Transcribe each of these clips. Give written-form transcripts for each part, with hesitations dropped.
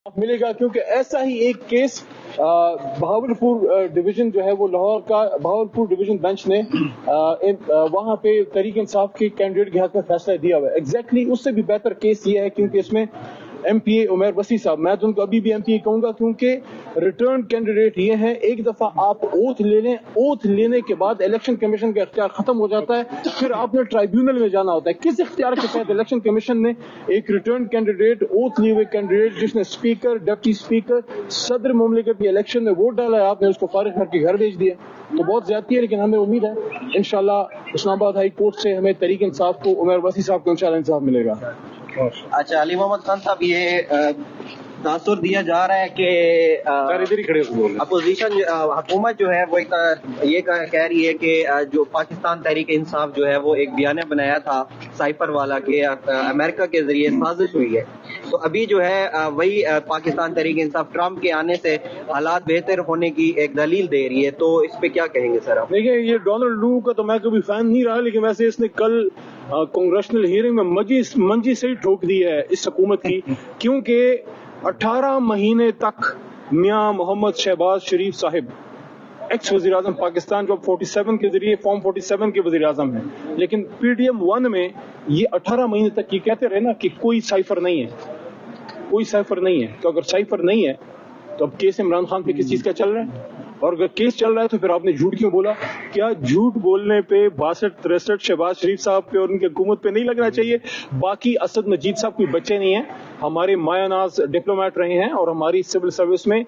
ملے گا، کیونکہ ایسا ہی ایک کیس بہاولپور ڈویژن جو ہے وہ لاہور کا بہاولپور ڈویژن بینچ نے وہاں پہ تحریک انصاف کے کینڈیڈیٹ کے حق میں فیصلہ دیا ہوا ہے. ایگزیکٹلی اس سے بھی بہتر کیس یہ ہے، کیونکہ اس میں ایم پی اے عمیر وسیع صاحب، میں تو ان کو ابھی بھی ایم پی اے کہوں گا، کیونکہ ریٹرن کینڈیڈیٹ یہ ہیں. ایک دفعہ آپ اوتھ لے لیں، اوتھ لینے کے بعد الیکشن کمیشن کا اختیار ختم ہو جاتا ہے، پھر آپ نے ٹرائیبیونل میں جانا ہوتا ہے. کس اختیار کے تحت الیکشن کمیشن نے ایک ریٹرن کینڈیڈیٹ، اوتھ لیے ہوئے کینڈیڈیٹ جس نے اسپیکر، ڈپٹی اسپیکر، صدر مملکت کے الیکشن میں ووٹ ڈالا ہے، آپ نے اس کو فارغ کر کے گھر بھیج دیا؟ تو بہت زیادتی ہے، لیکن ہمیں امید ہے انشاءاللہ اسلام آباد ہائی کورٹ سے ہمیں تحریک انصاف کو، عمیر وسیع صاحب کو انشاءاللہ انصاف ملے گا. اچھا، علی محمد خان صاحب، یہ تاثر دیا جا رہا ہے کہ اپوزیشن حکومت جو ہے وہ یہ کہہ رہی ہے کہ جو پاکستان تحریک انصاف جو ہے وہ ایک بیانیہ بنایا تھا سائپر والا کہ امریکہ کے ذریعے سازش ہوئی ہے، تو ابھی جو ہے وہی پاکستان تحریک انصاف ٹرمپ کے آنے سے حالات بہتر ہونے کی ایک دلیل دے رہی ہے، تو اس پہ کیا کہیں گے سر آپ؟ دیکھیں، یہ ڈونلڈ لو کا تو میں کبھی فین نہیں رہا، لیکن ویسے اس نے کل کانگریشنل ہیئرنگ میں منجی سے ہی ٹھوک دی ہے اس حکومت کی، کیونکہ 18 مہینے تک میاں محمد شہباز شریف صاحب، ایکس وزیر اعظم پاکستان، جو 47 کے ذریعے فارم 47 کے وزیر اعظم ہیں، لیکن پی ڈی ایم 1 میں یہ 18 مہینے تک یہ کہتے رہے نا کہ کوئی سائفر نہیں ہے، کوئی سائفر نہیں ہے. تو اگر سائفر نہیں ہے تو اب کیس عمران خان پہ کس چیز کا چل رہا ہے؟ اور اگر کیس چل رہا ہے تو پھر آپ نے جھوٹ کیوں بولا؟ کیا جھوٹ بولنے پہ 62-63 شہباز شریف صاحب پہ اور ان کی حکومت پہ نہیں لگنا چاہیے؟ باقی اسد مجید صاحب کوئی بچے نہیں ہیں، ہمارے مایہ ناز ڈپلومیٹ رہے ہیں، اور ہماری سول سروس میں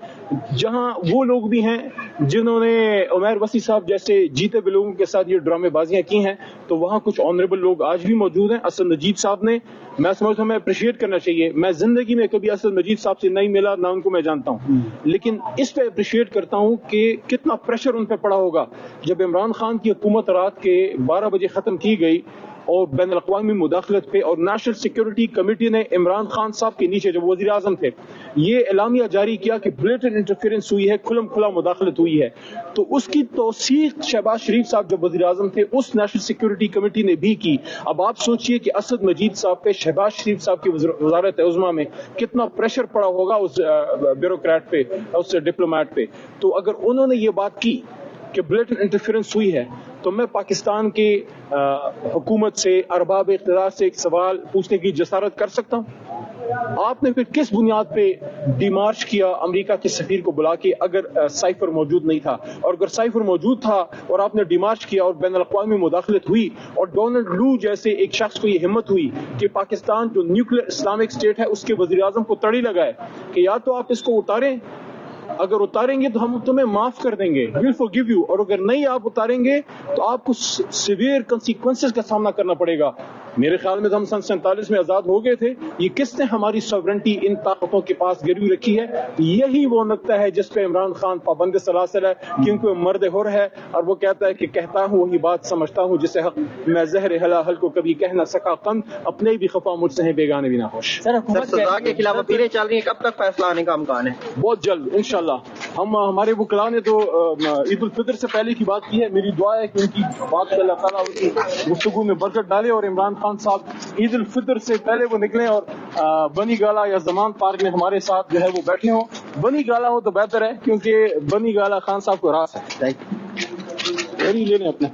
جہاں وہ لوگ بھی ہیں جنہوں نے عمیر وسیع صاحب جیسے جیتے ہوئے لوگوں کے ساتھ یہ ڈرامے بازیاں کی ہیں، تو وہاں کچھ آنریبل لوگ آج بھی موجود ہیں. اسد مجید صاحب نے، میں سمجھتا ہوں، میں اپریشیٹ کرنا چاہیے، میں زندگی میں کبھی اسد مجید صاحب سے نہیں ملا، نہ ان کو میں جانتا ہوں، لیکن اس پہ اپریشیٹ کرتا ہوں کہ کتنا پریشر ان پہ پڑا ہوگا جب عمران خان کی حکومت رات کے 12 بجے ختم کی گئی، اور بین الاقوامی مداخلت پہ، اور نیشنل سیکورٹی کمیٹی نے عمران خان صاحب کے نیچے، جب وزیر اعظم تھے، یہ اعلامیہ جاری کیا کہ بلیٹنٹ انٹرفیئرنس ہوئی ہے، کھلم کھلا مداخلت ہوئی ہے، تو اس کی توثیق شہباز شریف صاحب جب وزیر اعظم تھے اس نیشنل سیکورٹی کمیٹی نے بھی کی. اب آپ سوچئے کہ اسد مجید صاحب پہ شہباز شریف صاحب کی وزارت عظمیٰ میں کتنا پریشر پڑا ہوگا اس بیوروکریٹ پہ، اس ڈپلومیٹ پہ. تو اگر انہوں نے یہ بات کی کہ بلیٹنٹ انٹرفیئرنس ہوئی ہے، تو میں پاکستان کی حکومت سے، ارباب اقتدار سے ایک سوال پوچھنے کی جسارت کر سکتا ہوں. آپ نے پھر کس بنیاد پہ ڈی مارچ کیا امریکہ کے سفیر کو بلا کے اگر سائفر موجود نہیں تھا؟ اور اگر سائفر موجود تھا اور آپ نے ڈی مارچ کیا اور بین الاقوامی مداخلت ہوئی، اور ڈونلڈ لو جیسے ایک شخص کو یہ ہمت ہوئی کہ پاکستان جو نیوکلیر اسلامک اسٹیٹ ہے اس کے وزیر اعظم کو تڑی لگائے کہ یا تو آپ اس کو اتاریں، اگر اتاریں گے تو ہم تمہیں معاف کر دیں گے، we'll forgive you، اور اگر نہیں آپ اتاریں گے تو آپ کو سیویئر کنسیکوینسز کا سامنا کرنا پڑے گا. میرے خیال میں ہم سن 47 میں آزاد ہو گئے تھے. یہ کس نے ہماری سوورنٹی ان طاقتوں کے پاس گروی رکھی ہے؟ یہی وہ نقطہ ہے جس پہ عمران خان پابند سلاسل ہے، کیونکہ وہ مرد حر ہے، اور وہ کہتا ہے کہ کہتا ہوں وہی بات سمجھتا ہوں جسے حق میں زہر حل کو کبھی کہہ نہ سکا قند، اپنے بھی خفا مجھ سے ہیں بیگانے بھی نہ خوش. سر، سزا کے خلاف اپیلیں چل رہی ہیں، کب تک فیصلہ آنے کا امکان ہے؟ بہت جلد انشاءاللہ. ہمارے وکلاء نے تو عید الفطر سے پہلے کی بات کی ہے. میری دعا ہے کہ ان کی بات پہ اللہ تعالیٰ ان کی گفتگو میں برکت ڈالے، اور عمران خان صاحب عید الفطر سے پہلے وہ نکلیں اور بنی گالا یا زمان پارک میں ہمارے ساتھ جو ہے وہ بیٹھے ہوں. بنی گالا ہو تو بہتر ہے، کیونکہ بنی گالا خان صاحب کو راس ہے. لے لیں اپنے